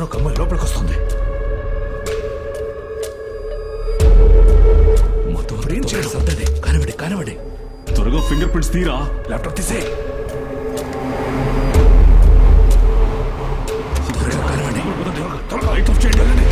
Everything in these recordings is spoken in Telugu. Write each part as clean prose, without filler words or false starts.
ఎవరో ఒక అమ్మాయి లోపలికి వస్తుంది. మొత్తం ఏం చేయడం సర్దది. కానివ్వండి. త్వరగా ఫింగర్ ప్రింట్స్ తీరా. ల్యాప్టాప్ తీసే. లైట్ ఆఫ్ చేయండి.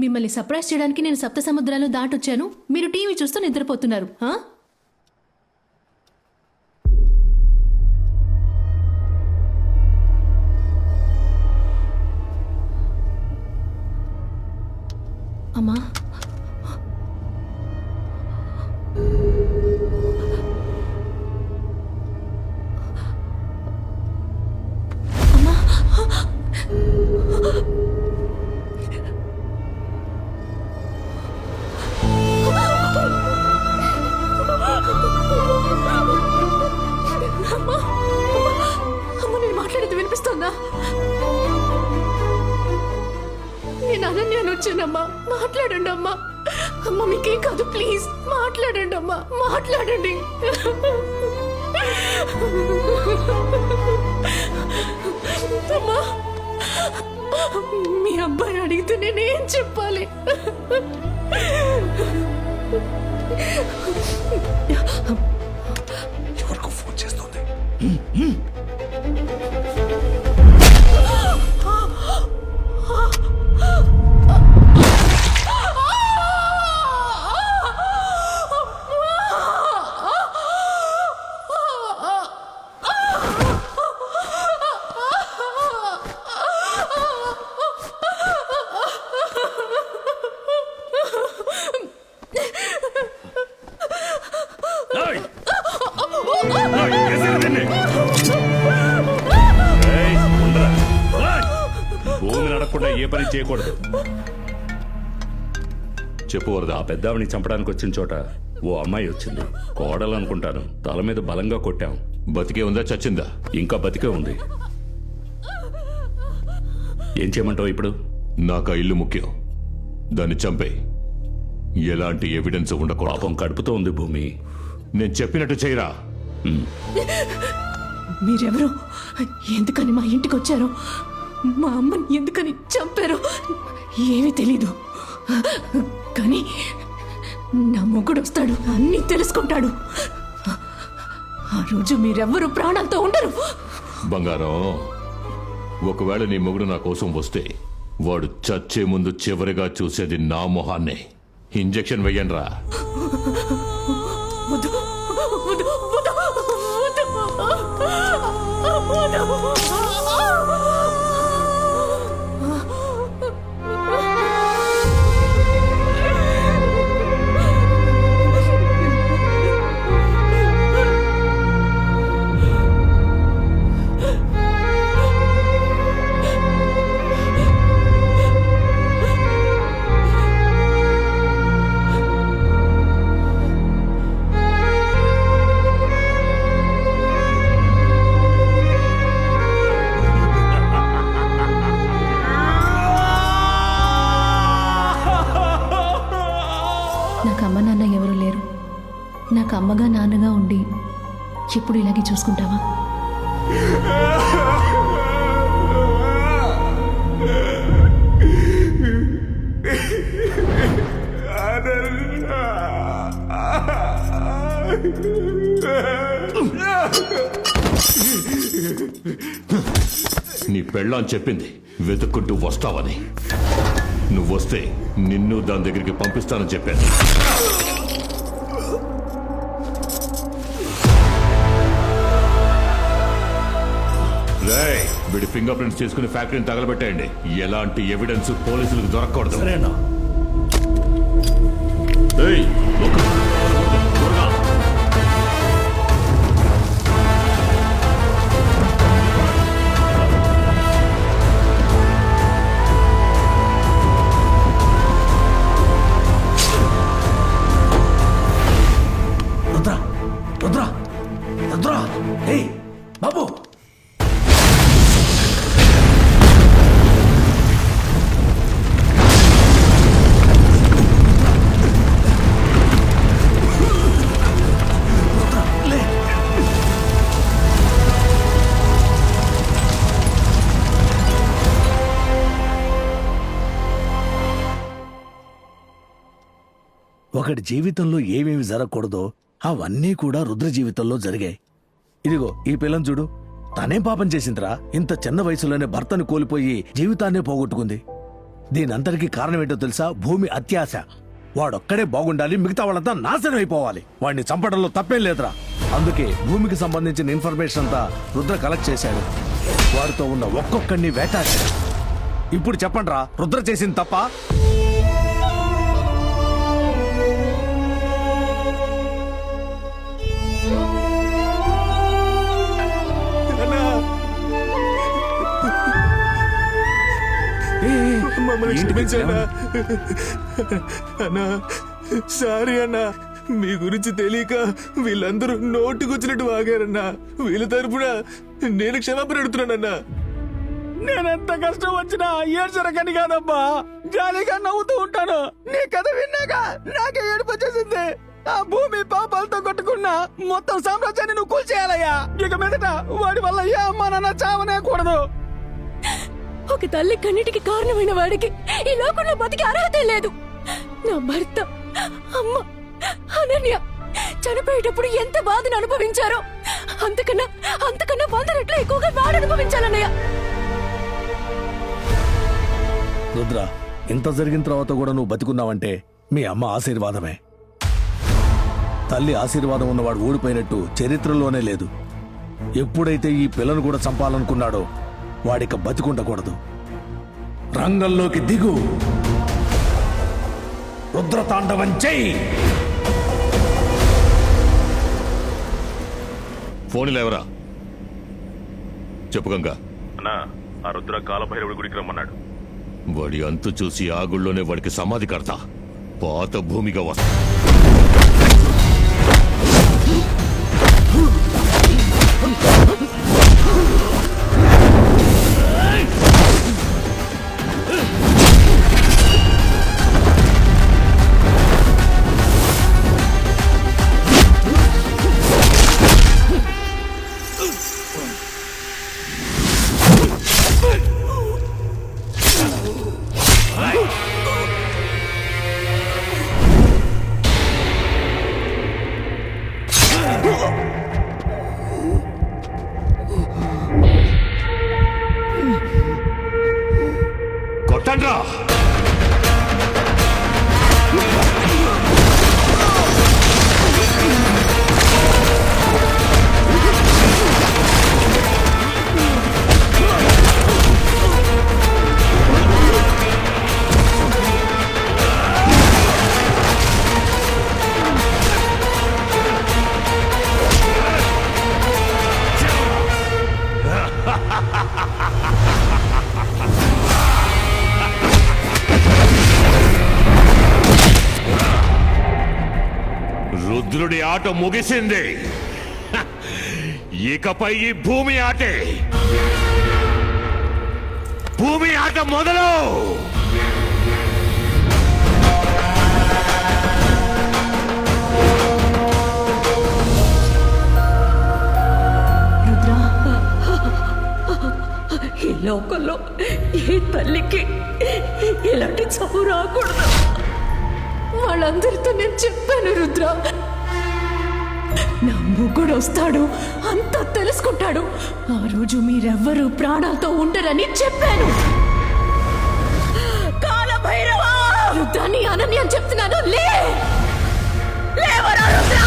మిమ్మల్ని సర్ప్రైజ్ చేయడానికి నేను సప్త సముద్రాలు దాటొచ్చాను. మీరు టీవీ చూస్తూ నిద్రపోతున్నారు. అమ్మా, నేను మాట్లాడేది వినిపిస్తుందా? నేను అనన్యాన్ని వచ్చానమ్మా. మాట్లాడండి అమ్మా. అమ్మ మీకేం కాదు, ప్లీజ్ మాట్లాడండి అమ్మా. మాట్లాడండి. అమ్మా, మీ అబ్బాయి అడిగితే నేనేం చెప్పాలి? ఎవరికో ఫోన్ చేస్తుంది. భూమి నడకుండా ఏ పని చేయకూడదు. చెప్పు వరద. ఆ పెద్దావిని చంపడానికి వచ్చిన చోట ఓ అమ్మాయి వచ్చింది. కోడలు అనుకుంటాను. తల మీద బలంగా కొట్టాం. బతికే ఉందా చచ్చిందా? ఇంకా బతికే ఉంది. ఏం చేయమంటావు ఇప్పుడు? నాకు ఆ ఇల్లు ముఖ్యం. దాన్ని చంపేయి. ఎలాంటి ఎవిడెన్స్ ఉండకూడదు. పాపం కడుపుతో ఉంది భూమి. నేను చెప్పినట్టు చేయరా. మీరెవరు? ఎందుకని మా ఇంటికి వచ్చారు? మా అమ్మని ఎందుకని చంపారు? ఏమీ తెలీదు. కానీ నా మొగుడు వస్తాడు, అన్నీ తెలుసుకుంటాడు. ఆ రోజు మీరెవ్వరూ ప్రాణాలతో ఉండరు. బంగారం, ఒకవేళ నీ మొగుడు నా కోసం వస్తే వాడు చచ్చే ముందు చివరిగా చూసేది నా మొహాన్నే. ఇంజెక్షన్ వెయ్యండి రా. నాకు అమ్మ నాన్న ఎవరు లేరు. నాకు అమ్మగా నాన్నగా ఉండి ఎప్పుడు ఇలాగే చూసుకుంటావా? నీ పెళ్ళాం చెప్పింది వెతుక్కుంటూ వస్తావని. నువ్వొస్తే నిన్ను దాని దగ్గరికి పంపిస్తానని చెప్పాను. రేయ్, వీడి ఫింగర్ ప్రింట్స్ తీసుకుని ఫ్యాక్టరీని తగలబెట్టేయండి. ఎలాంటి ఎవిడెన్స్ పోలీసులకు దొరకకూడదు. సరేనా? రేయ్, త్వరగా. రుద్ర రుద్ర రుద్ర ఏయ్ బాబు ఒకటి జీవితంలో ఏమేమి జరగకూడదో అవన్నీ కూడా రుద్ర జీవితంలో జరిగాయి. ఇదిగో ఈ పిల్లని చూడు, తనేం పాపం చేసిందిరా? ఇంత చిన్న వయసులోనే భర్తను కోల్పోయి జీవితాన్నే పోగొట్టుకుంది. దీనంతటికీ కారణం ఏంటో తెలుసా? భూమి అత్యాశ. వాడొక్కడే బాగుండాలి, మిగతా వాళ్ళంతా నాశనం అయిపోవాలి. వాడిని చంపడంలో తప్పేం లేదురా. అందుకే భూమికి సంబంధించిన ఇన్ఫర్మేషన్ అంతా రుద్ర కలెక్ట్ చేశాడు. వాడితో ఉన్న ఒక్కొక్కడిని వేటాడాడు. ఇప్పుడు చెప్పండి రా, రుద్ర చేసింది తప్ప? అన్నా సారీ అన్నా, మీ గురించి తెలియక వీళ్ళందరూ నోటుకొచ్చినట్టు వాగారన్నా. వీళ్ళ తరపున నేను క్షమాపణ అడుగుతున్నానన్నా. నేనెంత కష్టం వచ్చినా ఏడ్చరకని కాదబ్బా, జాలీగా నవ్వుతూ ఉంటాను. నీ కథ విన్నాక నాకే ఏడుపు వచ్చేసింది. ఆ భూమి పాపాలతో కొట్టుకున్నా మొత్తం సామ్రాజ్యాన్ని నువ్వు కూల్చేయాలయ్యా. ఇక మీదట వాడి వల్ల ఏ అమ్మా నాన్న చావనే కూడదు. ఒక తల్లి కన్నిటికి కారణమైన వాడికి ఈ లోకంలో బతికి అర్హత లేదు. నా భర్త, అమ్మ, అనన్య చనిపోయేటప్పుడు ఎంత బాధను అనుభవించారో అంతకన్నా 100 రెట్లు ఎక్కువగా వాడు అనుభవించాలన్నయ్య. రుద్ర, ఇంత జరిగిన తర్వాత కూడా నువ్వు బతికున్నావంటే మీ అమ్మ ఆశీర్వాదమే. తల్లి ఆశీర్వాదం ఉన్నవాడు ఓడిపోయినట్టు చరిత్రలోనే లేదు. ఎప్పుడైతే ఈ పిల్లను కూడా చంపాలనుకున్నాడో వాడిక బతికుండకూడదు. రంగంలోకి దిగు, రుద్రతాండవం చెయ్యి. ఫోన్ లేవరా? చెప్పు గంగా. అన్నా, ఆ రుద్ర కాలభైరవుడి గుడికి రమ్మన్నాడు. వాడి అంతు చూసి ఆ గుళ్ళోనే వాడికి సమాధి కడతా. పాత భూమిగా వస్తా. కొట్టండ్రా! రుద్రుడి ఆట ముగిసింది. ఇకపై ఈ భూమి ఆటే. భూమి ఆట మొదలు. ఈ లోకంలో ఏ తల్లికి ఇలాంటి చావు రాకూడదు. వాళ్ళందరితో నేను చెప్పాను రుద్ర, నా మొగుడు వస్తాడు, అంతా తెలుసుకుంటాడు, ఆ రోజు మీరెవ్వరూ ప్రాణాలతో ఉండరని చెప్పాను. కాలభైరవా, రుద్రాన్ని అనన్య అని చెప్తున్నాను, లేవరా రుద్ర.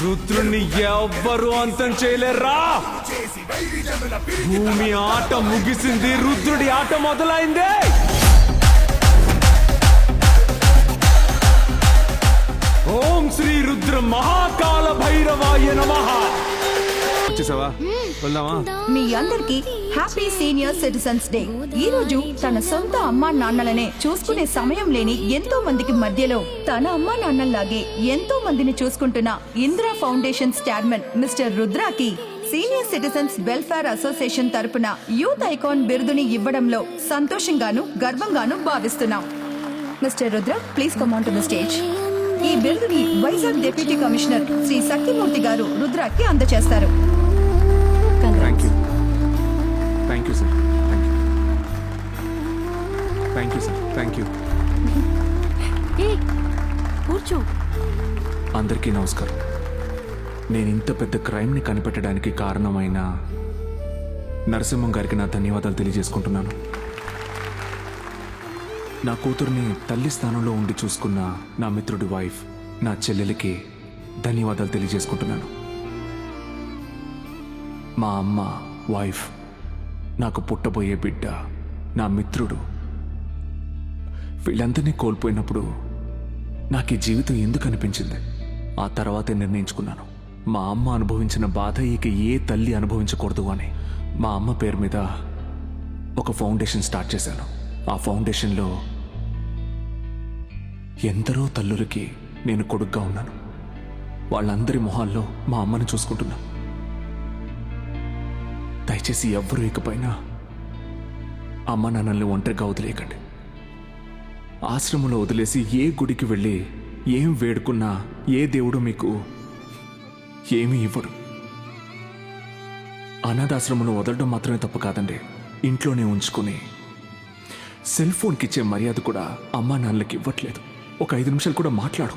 రుద్రుణ్ణి ఎవ్వరు అంతం చేయలేరా. భూమి ఆట ముగిసింది, రుద్రుడి ఆట మొదలైంది. ఓం శ్రీ రుద్ర మహాకాల భైరవాయ నమః. వచ్చేసావా? వెళ్దామా? మీ అందరికి హ్యాపీ సీనియర్ సిటిజన్స్ డే. ఈ రోజు తన సొంత అమ్మా నాన్నలనే చూసుకునే సమయం లేని ఎంతో మందికి మధ్యలో తన అమ్మా నాన్నల్లాగే ఎంతో మందిని చూసుకుంటున్న ఇందిరా ఫౌండేషన్ చైర్మన్ మిస్టర్ రుద్రాకి సీనియర్ సిటిజన్స్ వెల్ఫేర్ అసోసియేషన్ తరపున యూత్ ఐకాన్ బిరుదుని ఇవ్వడంలో సంతోషంగాను గర్వంగాను భావిస్తున్నాం. Mister Rudra, please come on to the stage. ఈ బిరుదుని వైజాగ్ డిప్యూటీ కమిషనర్ శ్రీ సత్యమూర్తి గారు రుద్రాకి అందజేస్తారు. Thank you. Thank you sir. Thank you sir. Thank you. కూర్చో. అందరికీ నమస్కారం. నేను ఇంత పెద్ద క్రైమ్ని కనిపెట్టడానికి కారణమైన నరసింహం గారికి నా ధన్యవాదాలు తెలియజేసుకుంటున్నాను. నా కూతుర్ని తల్లి స్థానంలో ఉండి చూసుకున్న నా మిత్రుడి వైఫ్, నా చెల్లెలికి ధన్యవాదాలు తెలియజేసుకుంటున్నాను. మా అమ్మ, వైఫ్, నాకు పుట్టబోయే బిడ్డ, నా మిత్రుడు, వీళ్ళందరినీ కోల్పోయినప్పుడు నాకు ఈ జీవితం ఎందుకు అనిపించింది? ఆ తర్వాతే నిర్ణయించుకున్నాను, మా అమ్మ అనుభవించిన బాధ ఇక ఏ తల్లి అనుభవించకూడదు అని. మా అమ్మ పేరు మీద ఒక ఫౌండేషన్ స్టార్ట్ చేశాను. ఆ ఫౌండేషన్లో ఎందరో తల్లులకి నేను కొడుగ్గా ఉన్నాను. వాళ్ళందరి మొహాల్లో మా అమ్మని చూసుకుంటున్నాను. దయచేసి ఎవ్వరూ ఇకపైనా అమ్మ నాన్నల్ని ఒంటరిగా వదిలేయకండి. ఆశ్రమంలో వదిలేసి ఏ గుడికి వెళ్ళి ఏం వేడుకున్నా ఏ దేవుడు మీకు ఏమీ ఇవ్వడు. అనాథాశ్రమంలో వదలడం మాత్రమే తప్పు కాదండి. ఇంట్లోనే ఉంచుకుని సెల్ ఫోన్కి ఇచ్చే మర్యాద కూడా అమ్మా నాన్నలకి ఇవ్వట్లేదు. ఒక 5 నిమిషాలు కూడా మాట్లాడు.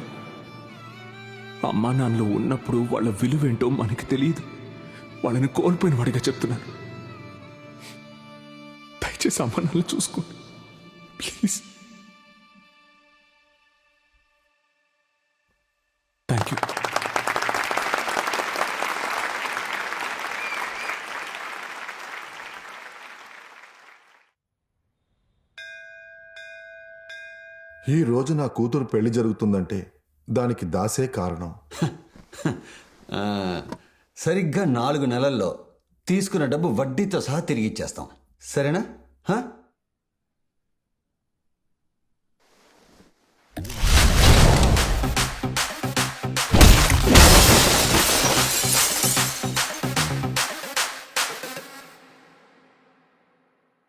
అమ్మా నాన్నలు ఉన్నప్పుడు వాళ్ళ విలువేంటో మనకి తెలియదు. వాళ్ళని కోల్పోయిన వాడిగా చెప్తున్నాను. దయచేసి అమ్మా నాన్నలు చూసుకోండి ప్లీజ్. Thank you. ఈ రోజు నా కూతురు పెళ్లి జరుగుతుందంటే దానికి దాసే కారణం. సరిగ్గా 4 నెలల్లో తీసుకున్న డబ్బు వడ్డీతో సహా తిరిగి ఇచ్చేస్తాం. సరేనా?